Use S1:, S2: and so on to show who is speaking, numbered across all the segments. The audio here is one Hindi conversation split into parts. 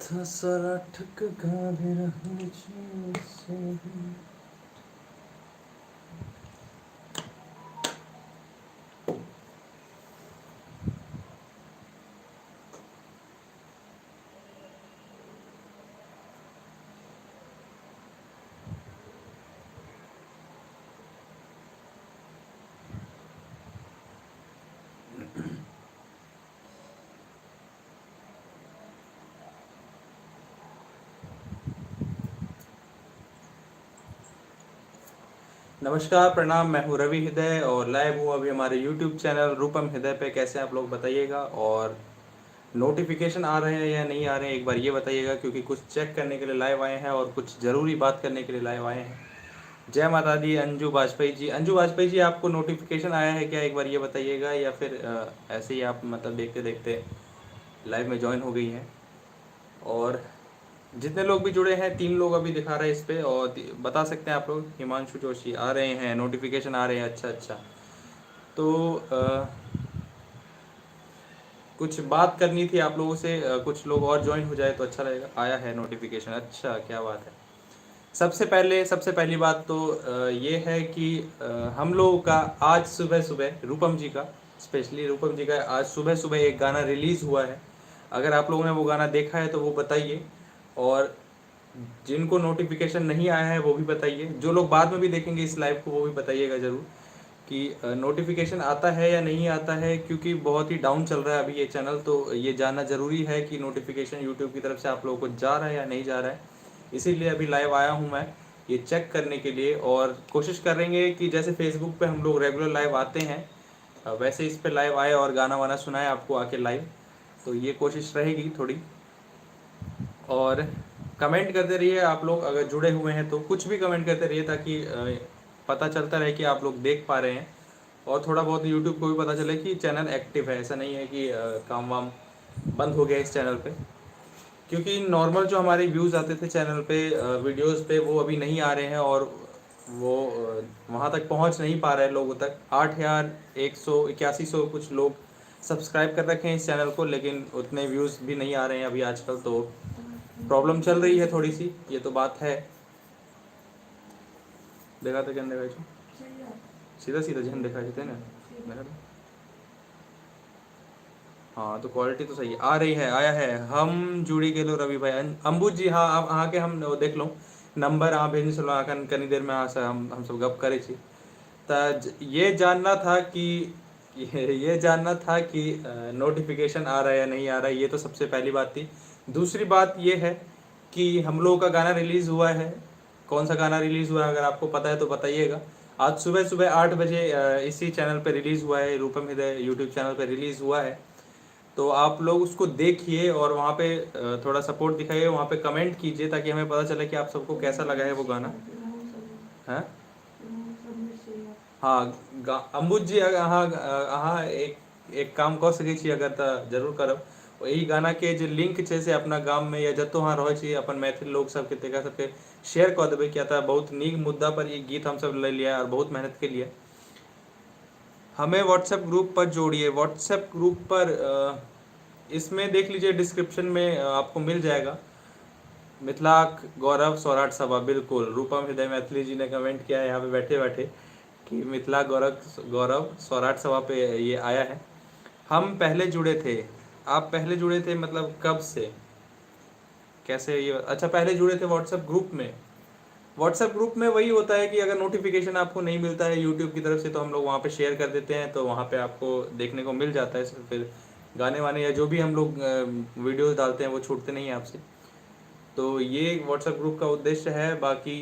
S1: था सारा ठक गावे रहूं से। नमस्कार, प्रणाम। मैं हूँ रवि हृदय और लाइव हूँ अभी हमारे YouTube चैनल रूपम हृदय पे। कैसे आप लोग बताइएगा, और नोटिफिकेशन आ रहे हैं या नहीं आ रहे हैं एक बार ये बताइएगा, क्योंकि कुछ चेक करने के लिए लाइव आए हैं और कुछ ज़रूरी बात करने के लिए लाइव आए हैं। जय माता दी। अंजू वाजपेयी जी, अंजू वाजपेयी जी, आपको नोटिफिकेशन आया है क्या एक बार ये बताइएगा, या फिर ऐसे ही आप मतलब देखते देखते लाइव में ज्वाइन हो गई हैं। और जितने लोग भी जुड़े हैं, 3 लोग अभी दिखा रहे हैं इस पे, और बता सकते हैं आप लोग। हिमांशु जोशी आ रहे हैं, नोटिफिकेशन आ रहे हैं। अच्छा अच्छा, तो कुछ बात करनी थी आप लोगों से। कुछ लोग और ज्वाइन हो जाए तो अच्छा रहेगा। आया है नोटिफिकेशन, अच्छा क्या बात है। सबसे पहली बात तो ये है कि हम लोगों का आज सुबह सुबह रूपम जी का, स्पेशली रूपम जी का आज सुबह सुबह एक गाना रिलीज़ हुआ है। अगर आप लोगों ने वो गाना देखा है तो वो बताइए, और जिनको नोटिफिकेशन नहीं आया है वो भी बताइए। जो लोग बाद में भी देखेंगे इस लाइव को वो भी बताइएगा ज़रूर कि नोटिफिकेशन आता है या नहीं आता है, क्योंकि बहुत ही डाउन चल रहा है अभी ये चैनल। तो ये जानना ज़रूरी है कि नोटिफिकेशन यूट्यूब की तरफ से आप लोगों को जा रहा है या नहीं जा रहा है। इसीलिए अभी लाइव आया हूँ मैं ये चेक करने के लिए, और कोशिश करेंगे कि जैसे फेसबुक पे हम लोग रेगुलर लाइव आते हैं वैसे इस पे लाइव आए और गाना वाना सुनाए आपको आके लाइव। तो ये कोशिश रहेगी थोड़ी। और कमेंट करते रहिए आप लोग, अगर जुड़े हुए हैं तो कुछ भी कमेंट करते रहिए, ताकि पता चलता रहे कि आप लोग देख पा रहे हैं, और थोड़ा बहुत यूट्यूब को भी पता चले कि चैनल एक्टिव है। ऐसा नहीं है कि काम वाम बंद हो गया इस चैनल पे, क्योंकि नॉर्मल जो हमारे व्यूज़ आते थे चैनल पे वीडियोस पे वो अभी नहीं आ रहे हैं, और वो वहाँ तक पहुँच नहीं पा रहे हैं लोगों तक। 8,181 कुछ लोग सब्सक्राइब कर रखे हैं इस चैनल को, लेकिन उतने व्यूज़ भी नहीं आ रहे हैं अभी आजकल। तो प्रॉब्लम चल रही है थोड़ी सी, ये तो बात है। देखा था क्या देखा छो सीधा सीधा जहन देखा थे ना देखा था। हाँ, तो क्वालिटी तो सही आ रही है। आया है हम जुड़ी गेलो रवि भाई अंबुज जी। हाँ, आप अहाँ के हम वो देख लो नंबर अहाँ भेज चलो अहाँ कनी देर में अहाँ से हम सब गप करे छी। ये जानना था कि ये जानना था कि नोटिफिकेशन आ रहा है या नहीं आ रहा है, ये तो सबसे पहली बात थी। दूसरी बात ये है कि हम लोगों का गाना रिलीज़ हुआ है। कौन सा गाना रिलीज़ हुआ है अगर आपको पता है तो बताइएगा। आज सुबह सुबह 8 बजे इसी चैनल पे रिलीज़ हुआ है, रूपम हृदय यूट्यूब चैनल पे रिलीज़ हुआ है। तो आप लोग उसको देखिए और वहाँ पे थोड़ा सपोर्ट दिखाइए, वहाँ पे कमेंट कीजिए, ताकि हमें पता चले कि आप सबको कैसा लगा है वो गाना है। हाँ, अम्बुज जी अहाँ अहाँ एक काम कऽ सकै छी अगर तऽ जरूर करब। यही गाना के जे लिंक छै से अपना गाम में या जतौ अहाँ रहै छी अपन मैथिल लोग सबके तकरा सबके शेयर कऽ देबै, किया तऽ बहुत नीक मुद्दा पर ये गीत हमसब ले लिया और बहुत मेहनत के लिए। हमें व्हाट्सएप ग्रुप पर जोड़िए। व्हाट्सएप ग्रुप पर इसमें देख लीजिए, डिस्क्रिप्शन में आपको मिल जाएगा। मिथिलाक गौरव सौराठ सभा, बिल्कुल रूपम हृदय मैथिली जी ने कमेंट किया है यहाँ पे बैठे बैठे कि मिथिला गौरव सौराठ सभा पे ये आया है। हम पहले जुड़े थे। आप पहले जुड़े थे मतलब कब से, कैसे ये? अच्छा, पहले जुड़े थे व्हाट्सएप ग्रुप में। व्हाट्सएप ग्रुप में वही होता है कि अगर नोटिफिकेशन आपको नहीं मिलता है यूट्यूब की तरफ से तो हम लोग वहाँ पे शेयर कर देते हैं, तो वहाँ पे आपको देखने को मिल जाता है। फिर गाने वाने या जो भी हम लोग वीडियोस डालते हैं वो छूटते नहीं हैं आपसे। तो ये व्हाट्सएप ग्रुप का उद्देश्य है। बाकी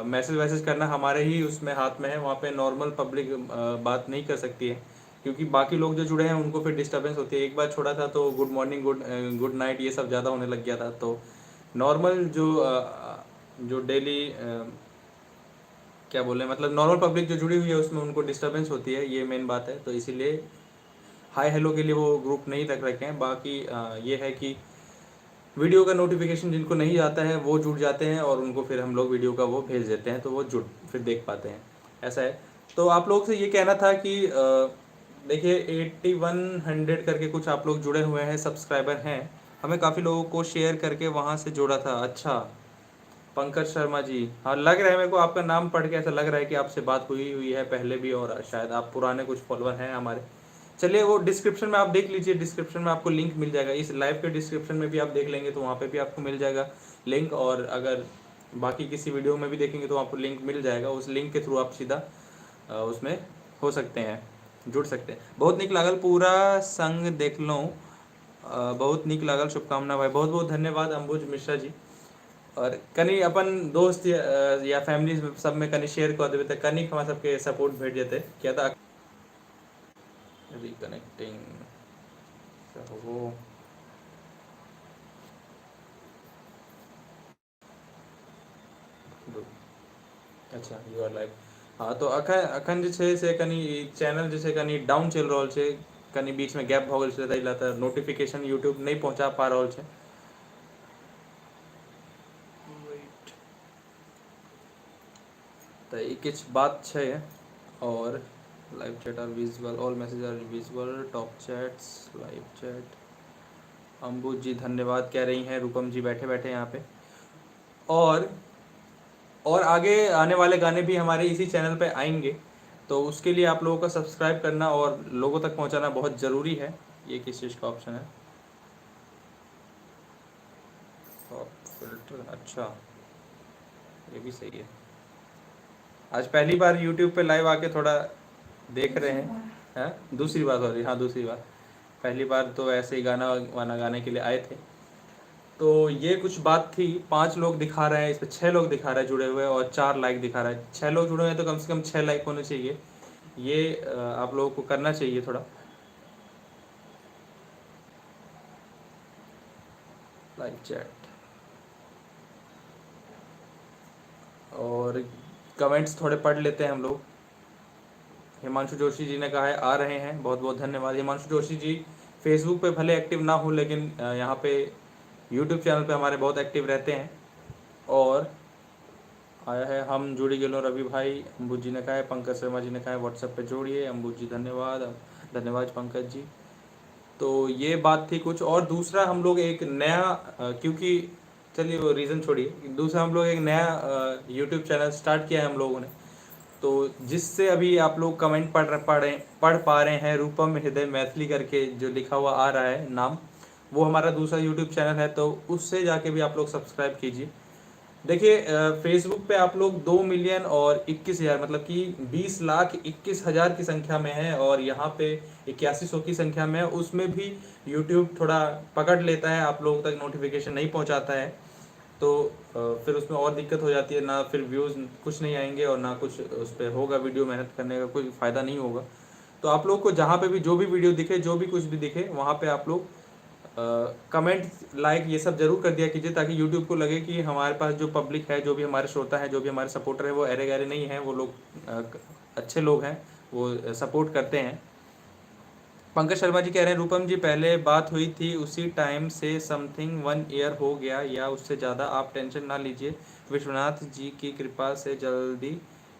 S1: मैसेज वैसेज करना हमारे ही उसमें हाथ में है, वहाँ पे नॉर्मल पब्लिक बात नहीं कर सकती है, क्योंकि बाकी लोग जो जुड़े हैं उनको फिर डिस्टर्बेंस होती है। एक बार छोड़ा था तो गुड मॉर्निंग गुड नाइट ये सब ज़्यादा होने लग गया था। तो नॉर्मल जो डेली क्या बोले, मतलब नॉर्मल पब्लिक जो जुड़ी हुई है उसमें उनको डिस्टर्बेंस होती है, ये मेन बात है। तो इसीलिए हाय हेलो के लिए वो ग्रुप नहीं रख रखे हैं। बाकी ये है कि वीडियो का नोटिफिकेशन जिनको नहीं जाता है वो जुड़ जाते हैं, और उनको फिर हम लोग वीडियो का वो भेज देते हैं, तो वो जुड़ फिर देख पाते हैं। ऐसा है। तो आप लोग से ये कहना था कि देखिए 8100 करके कुछ आप लोग जुड़े हुए हैं, सब्सक्राइबर हैं। हमें काफ़ी लोगों को शेयर करके वहाँ से जोड़ा था। अच्छा, पंकज शर्मा जी, हाँ लग रहा है मेरे को, आपका नाम पढ़ के ऐसा लग रहा है कि आपसे बात हुई हुई है पहले भी, और शायद आप पुराने कुछ फॉलोअर हैं हमारे। चलिए, वो डिस्क्रिप्शन में आप देख लीजिए, डिस्क्रिप्शन में आपको लिंक मिल जाएगा, इस लाइव के डिस्क्रिप्शन में भी आप देख लेंगे तो वहाँ पे भी आपको मिल जाएगा लिंक, और अगर बाकी किसी वीडियो में भी देखेंगे तो आपको लिंक मिल जाएगा, उस लिंक के थ्रू आप सीधा उसमें हो सकते हैं, जुड़ सकते हैं। बहुत निक लागल, पूरा संग देख लो, बहुत निक लागल, शुभकामना भाई, बहुत बहुत धन्यवाद अंबुज मिश्रा जी। और कनी अपन दोस्त या फैमिली सब में कनी शेयर कर देवे तो कनी हमारा सबके सपोर्ट भेट जेते क्या था। रिकनेक्टिंग वो, अच्छा यू आर लाइव। हाँ तो अखन अखन जे छै से कनी चैनल जे छै कनी डाउन चल रहल छै, कनी बीच में गैप भ गेल छै, ताहि लए तऽ नोटिफिकेशन यूट्यूब नहीं पहुंचा पा रहल छै। तऽ ई किछु बात छै। और live chat are visual, all message are visual, top chats, live chat. Ambu ji धन्यवाद कह रही हैं, रूपम जी बैठे बैठे यहाँ पे। और और आगे आने वाले गाने भी हमारे इसी चैनल पे आएंगे, तो उसके लिए आप लोगों का सब्सक्राइब करना और लोगों तक पहुंचाना बहुत ज़रूरी है। ये किस चीज़ का ऑप्शन है, फिल्टर, अच्छा ये भी सही है। आज पहली बार यूट्यूब पे लाइव आके थोड़ा देख रहे हैं, दूसरी बार, सॉरी, हाँ दूसरी बार। पहली बार तो ऐसे ही गाना वाना गाने के लिए आए थे। तो ये कुछ बात थी, 5 लोग दिखा रहे हैं, इस पे 6 लोग दिखा रहे हैं जुड़े हुए, और 4 लाइक दिखा रहा है। 6 लोग जुड़े हुए हैं तो कम से कम 6 लाइक होने चाहिए, ये आप लोगों को करना चाहिए थोड़ा। लाइव चैट और कमेंट्स थोड़े पढ़ लेते हैं हम लोग। हिमांशु जोशी जी ने कहा है आ रहे हैं, बहुत बहुत धन्यवाद हिमांशु जोशी जी। फेसबुक पे भले एक्टिव ना हो, लेकिन यहाँ पे यूट्यूब चैनल पे हमारे बहुत एक्टिव रहते हैं। और आया है, हम जुड़ी गेलो रवि भाई, अम्बुज जी ने कहा है, पंकज शर्मा जी ने कहा है व्हाट्सएप पे जोड़िए, अम्बुज जी धन्यवाद, धन्यवाद पंकज जी। तो ये बात थी कुछ। और दूसरा हम लोग एक नया क्योंकि चलिए वो रीज़न छोड़िए, दूसरा हम लोग एक नया यूट्यूब चैनल स्टार्ट किया है हम लोगों ने, तो जिससे अभी आप लोग कमेंट पढ़ पा रहे हैं, रूपम हृदय मैथिली करके जो लिखा हुआ आ रहा है नाम, वो हमारा दूसरा यूट्यूब चैनल है, तो उससे जाके भी आप लोग सब्सक्राइब कीजिए। देखिए फेसबुक पे आप लोग 2 मिलियन और 21 हज़ार, मतलब कि 20,21,000 की संख्या में है, और यहाँ पे 8100 की संख्या में है, उसमें भी यूट्यूब थोड़ा पकड़ लेता है, आप लोगों तक नोटिफिकेशन नहीं पहुँचाता है, तो फिर उसमें और दिक्कत हो जाती है ना, फिर व्यूज़ कुछ नहीं आएंगे और ना कुछ उस पर होगा, वीडियो मेहनत करने का कोई फ़ायदा नहीं होगा। तो आप लोग को जहाँ पे भी जो भी वीडियो दिखे, जो भी कुछ भी दिखे, वहाँ पे आप लोग कमेंट, लाइक ये सब जरूर कर दिया कीजिए, ताकि यूट्यूब को लगे कि हमारे पास जो पब्लिक है, जो भी हमारे श्रोता है, जो भी हमारे सपोर्टर है, वो अरे गहरे नहीं हैं, वो लोग अच्छे लोग हैं, वो सपोर्ट करते हैं। पंकज शर्मा जी कह रहे हैं, रूपम जी पहले बात हुई थी उसी टाइम से समथिंग 1 ईयर हो गया या उससे ज़्यादा, आप टेंशन ना लीजिए, विश्वनाथ जी की कृपा से जल्दी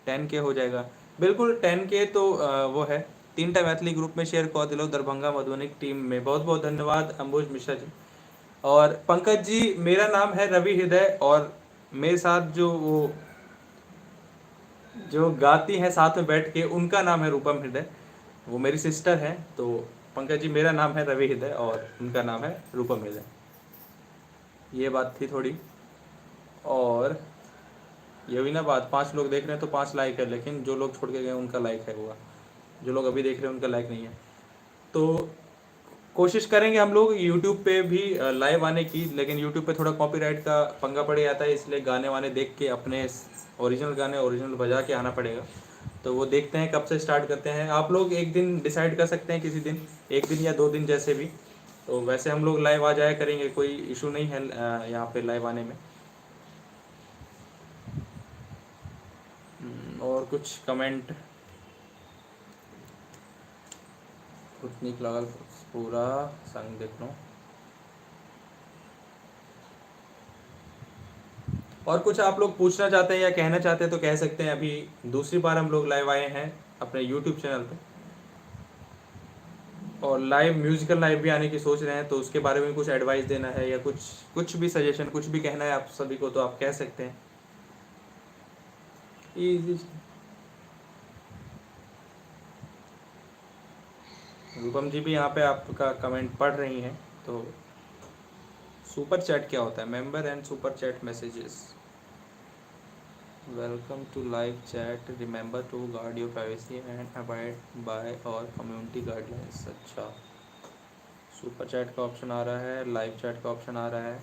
S1: 10K हो जाएगा। बिल्कुल 10K तो वो है, 3टा मैथिली ग्रुप में शेयर कर दिलो, दरभंगा मधुबनी टीम में, बहुत बहुत धन्यवाद अंबुज मिश्रा जी। और पंकज जी, मेरा नाम है रवि हृदय, और मेरे साथ जो वो जो गाती हैं साथ में बैठ के, उनका नाम है रूपम हृदय, वो मेरी सिस्टर है। तो पंकज जी, मेरा नाम है रवि हृदय और उनका नाम है रूपम हृदय, ये बात थी थोड़ी। और ये भी ना बात, 5 लोग देख रहे हैं तो 5 लाइक है, लेकिन जो लोग छोड़ के गए उनका लाइक है, हुआ जो लोग अभी देख रहे हैं उनका लाइक नहीं है। तो कोशिश करेंगे हम लोग यूट्यूब पे भी लाइव आने की, लेकिन यूट्यूब पे थोड़ा कॉपीराइट का पंगा पड़ जाता है, इसलिए गाने वाने देख के अपने ओरिजिनल गाने ओरिजिनल बजा के आना पड़ेगा। तो वो देखते हैं कब से स्टार्ट करते हैं, आप लोग एक दिन डिसाइड कर सकते हैं, किसी दिन, एक दिन या 2 दिन जैसे भी। तो वैसे हम लोग लाइव आ जाया करेंगे, कोई इशू नहीं है यहाँ पे लाइव आने में। और कुछ कमेंट, उतनी लागल, पूरा संग देख लो। और कुछ आप लोग पूछना चाहते हैं या कहना चाहते हैं तो कह सकते हैं, अभी दूसरी बार हम लोग लाइव आए हैं अपने यूट्यूब चैनल पे। और लाइव म्यूजिकल लाइव भी आने की सोच रहे हैं, तो उसके बारे में कुछ एडवाइस देना है या कुछ कुछ भी सजेशन, कुछ भी कहना है आप सभी को तो आप कह सकते हैं। Easy। रूपम जी भी यहाँ पे आपका कमेंट पढ़ रही हैं। तो सुपर चैट क्या होता है? Member and super chat messages. Welcome to live chat, remember to guard your privacy and abide by our community guidelines. अच्छा, सुपर चैट का ऑप्शन आ रहा है, लाइव चैट का ऑप्शन आ रहा है।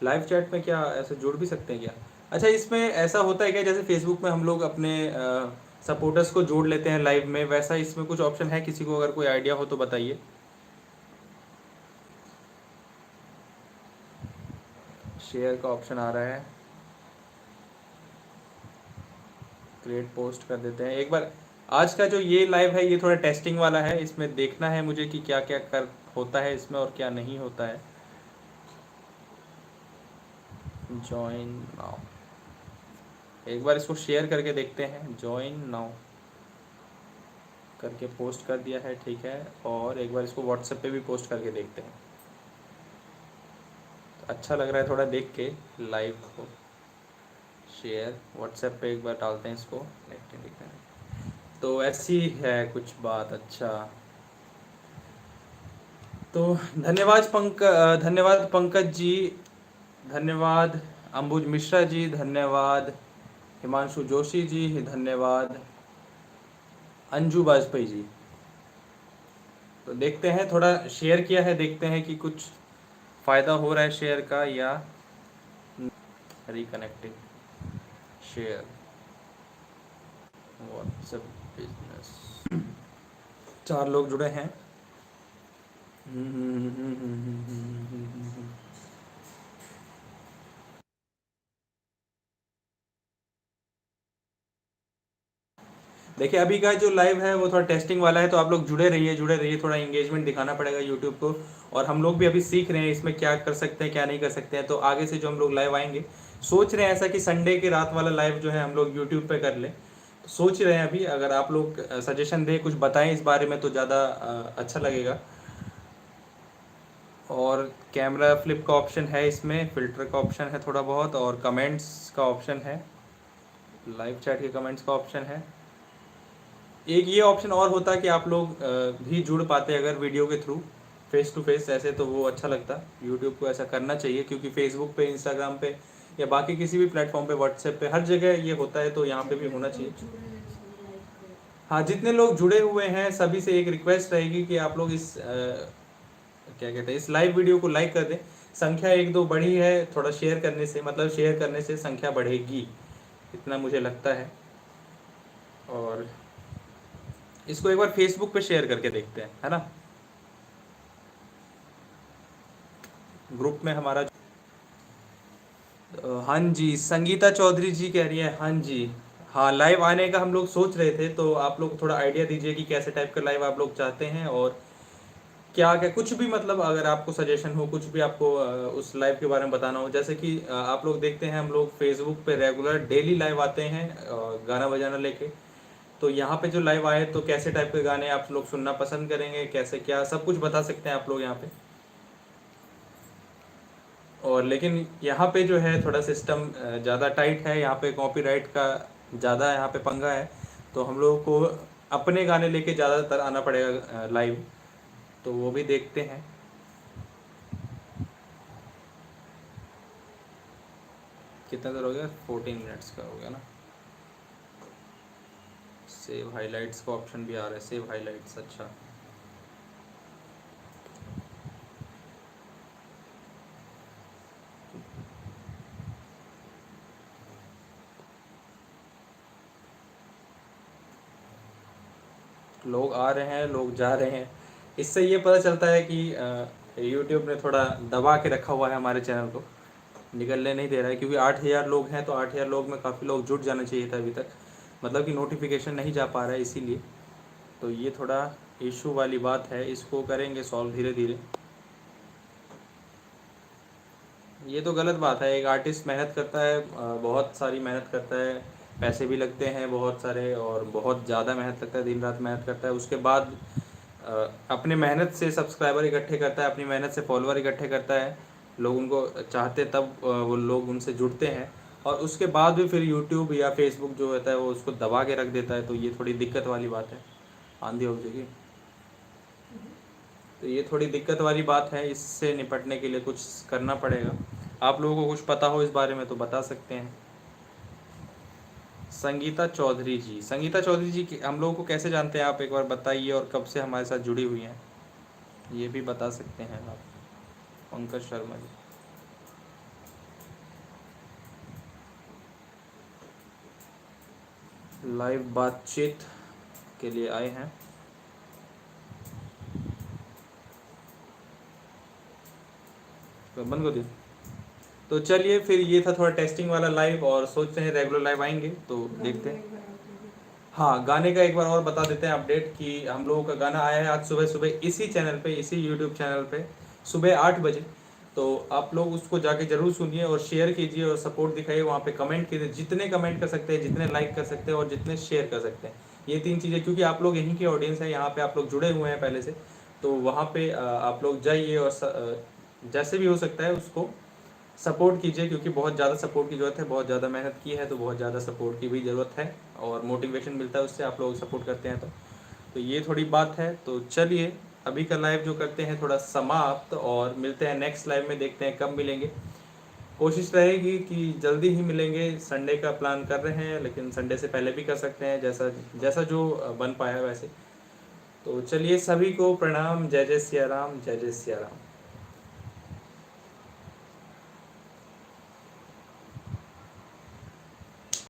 S1: लाइव चैट में क्या ऐसे जुड़ भी सकते हैं क्या? अच्छा, इसमें ऐसा होता है क्या जैसे फेसबुक में हम लोग अपने सपोर्टर्स को जोड़ लेते हैं लाइव में, वैसा इसमें कुछ ऑप्शन है? किसी को अगर कोई आइडिया हो तो बताइए। शेयर का ऑप्शन आ रहा है, क्रिएट पोस्ट कर देते हैं एक बार। आज का जो ये लाइव है ये थोड़ा टेस्टिंग वाला है, इसमें देखना है मुझे कि क्या क्या कर होता है इसमें और क्या नहीं होता है। ज्वाइन नाउ, एक बार इसको शेयर करके देखते हैं। ज्वाइन नाउ करके पोस्ट कर दिया है, ठीक है। और एक बार इसको व्हाट्सएप पे भी पोस्ट करके देखते हैं। तो अच्छा लग रहा है थोड़ा देख के लाइव को। शेयर व्हाट्सएप पे एक बार डालते हैं इसको, देखते हैं। तो ऐसी है कुछ बात। अच्छा, तो धन्यवाद पंकज जी, धन्यवाद अंबुज मिश्रा जी, धन्यवाद हिमांशु जोशी जी, धन्यवाद अंजू वाजपेयी जी। तो देखते हैं, थोड़ा शेयर किया है, देखते हैं कि कुछ फ़ायदा हो रहा है शेयर का या रिकनेक्टिंग। शेयर व्हाट्सएप बिजनेस, 4 लोग जुड़े हैं। देखिए अभी का जो लाइव है वो थोड़ा टेस्टिंग वाला है, तो आप लोग जुड़े रहिए, थोड़ा इंगेजमेंट दिखाना पड़ेगा यूट्यूब को। और हम लोग भी अभी सीख रहे हैं इसमें क्या कर सकते हैं क्या नहीं कर सकते हैं। तो आगे से जो हम लोग लाइव आएंगे, सोच रहे हैं ऐसा कि संडे की रात वाला लाइव जो है हम लोग यूट्यूब पे कर लें। तो सोच रहे हैं अभी, अगर आप लोग सजेशन दें, कुछ बताएं इस बारे में तो ज़्यादा अच्छा लगेगा। और कैमरा फ्लिप का ऑप्शन है इसमें, फिल्टर का ऑप्शन है थोड़ा बहुत, और कमेंट्स का ऑप्शन है, लाइव चैट के कमेंट्स का ऑप्शन है। एक ये ऑप्शन और होता कि आप लोग भी जुड़ पाते अगर वीडियो के थ्रू, फेस टू फेस ऐसे, तो वो अच्छा लगता। यूट्यूब को ऐसा करना चाहिए, क्योंकि फेसबुक पे, इंस्टाग्राम पे या बाकी किसी भी प्लेटफॉर्म पे, व्हाट्सएप पे, हर जगह ये होता है, तो यहाँ पे भी होना चाहिए। हाँ, जितने लोग जुड़े हुए हैं सभी से एक रिक्वेस्ट रहेगी कि आप लोग इस क्या कहते हैं, इस लाइव वीडियो को लाइक कर दें। संख्या 1-2 बढ़ी है थोड़ा शेयर करने से, मतलब शेयर करने से संख्या बढ़ेगी, इतना मुझे लगता है। और इसको एक बार फेसबुक पे शेयर करके देखते हैं, है ना, ग्रुप में हमारा। हाँ जी, संगीता चौधरी जी कह रही है हाँ जी। हाँ, लाइव आने का हम लोग सोच रहे थे, तो आप लोग थोड़ा आइडिया दीजिए कि कैसे टाइप का लाइव आप लोग चाहते हैं, और क्या क्या कुछ भी, मतलब अगर आपको सजेशन हो, कुछ भी आपको उस लाइव के बारे में बताना हो। जैसे कि आप लोग देखते हैं हम लोग फेसबुक पे रेगुलर डेली लाइव आते हैं गाना बजाना लेके। तो यहाँ पे जो लाइव आए, तो कैसे टाइप के गाने आप लोग सुनना पसंद करेंगे, कैसे क्या, सब कुछ बता सकते हैं आप लोग यहाँ पे। और लेकिन यहाँ पे जो है थोड़ा सिस्टम ज़्यादा टाइट है, यहाँ पे कॉपीराइट का ज़्यादा यहाँ पे पंगा है। तो हम लोगों को अपने गाने लेके ज़्यादातर आना पड़ेगा लाइव, तो वो भी देखते हैं। कितना देर हो गया? 14 मिनट्स का हो गया ना। सेव हाइलाइट्स का ऑप्शन भी आ रहा है, सेव हाइलाइट्स। अच्छा, लोग आ रहे हैं, लोग जा रहे हैं, इससे ये पता चलता है कि यूट्यूब ने थोड़ा दबा के रखा हुआ है हमारे चैनल को, निकलने नहीं दे रहा है। क्योंकि 8,000 लोग हैं, तो 8,000 लोग में काफ़ी लोग जुट जाना चाहिए था अभी तक, मतलब कि नोटिफिकेशन नहीं जा पा रहा है, इसीलिए। तो ये थोड़ा इशू वाली बात है, इसको करेंगे सॉल्व धीरे धीरे। ये तो गलत बात है, एक आर्टिस्ट मेहनत करता है, बहुत सारी मेहनत करता है, पैसे भी लगते हैं बहुत सारे, और बहुत ज़्यादा मेहनत लगता है, दिन रात मेहनत करता है, उसके बाद अपने मेहनत से सब्सक्राइबर इकट्ठे करता है, अपनी मेहनत से फॉलोअर इकट्ठे करता है, लोग उनको चाहते तब वो लोग उनसे जुड़ते हैं, और उसके बाद भी फिर यूट्यूब या फेसबुक जो होता है वो उसको दबा के रख देता है। तो ये थोड़ी दिक्कत वाली बात है। आंधी हो जाएगी, तो ये थोड़ी दिक्कत वाली बात है। इससे निपटने के लिए कुछ करना पड़ेगा। आप लोगों को कुछ पता हो इस बारे में तो बता सकते हैं। संगीता चौधरी जी, संगीता चौधरी जी हम लोगों को कैसे जानते हैं आप, एक बार बताइए, और कब से हमारे साथ जुड़ी हुई हैं ये भी बता सकते हैं आप। पंकज शर्मा जी, लाइव बातचीत के लिए आए हैं। तो बंद कर दिया। तो चलिए फिर, ये था थोड़ा टेस्टिंग वाला लाइव, और सोचते हैं रेगुलर लाइव आएंगे तो देखते हैं। हाँ, गाने का एक बार और बता देते हैं अपडेट कि हम लोगों का गाना आया है आज सुबह सुबह इसी चैनल पे, इसी यूट्यूब चैनल पे सुबह 8 बजे। तो आप लोग उसको जाके जरूर सुनिए और शेयर कीजिए और सपोर्ट दिखाइए। वहाँ पे कमेंट कीजिए, जितने कमेंट कर सकते हैं, जितने लाइक कर सकते हैं और जितने शेयर कर सकते हैं। ये 3 चीज़ें, क्योंकि आप लोग यहीं के ऑडियंस है, यहाँ पे आप लोग जुड़े हुए हैं पहले से, तो वहाँ पे आप लोग जाइए और जैसे भी हो सकता है उसको सपोर्ट कीजिए, क्योंकि बहुत ज़्यादा सपोर्ट की ज़रूरत है। बहुत ज़्यादा मेहनत की है तो बहुत ज़्यादा सपोर्ट की भी ज़रूरत है, और मोटिवेशन मिलता है उससे, आप लोग सपोर्ट करते हैं तो ये थोड़ी बात है। तो चलिए अभी का लाइव जो करते हैं थोड़ा समाप्त, और मिलते हैं नेक्स्ट लाइव में, देखते हैं कब मिलेंगे। कोशिश रहेगी कि जल्दी ही मिलेंगे। संडे का प्लान कर रहे हैं, लेकिन संडे से पहले भी कर सकते हैं, जैसा जैसा जो बन पाया वैसे। तो चलिए, सभी को प्रणाम। जय जय सिया राम, जय जय सिया राम।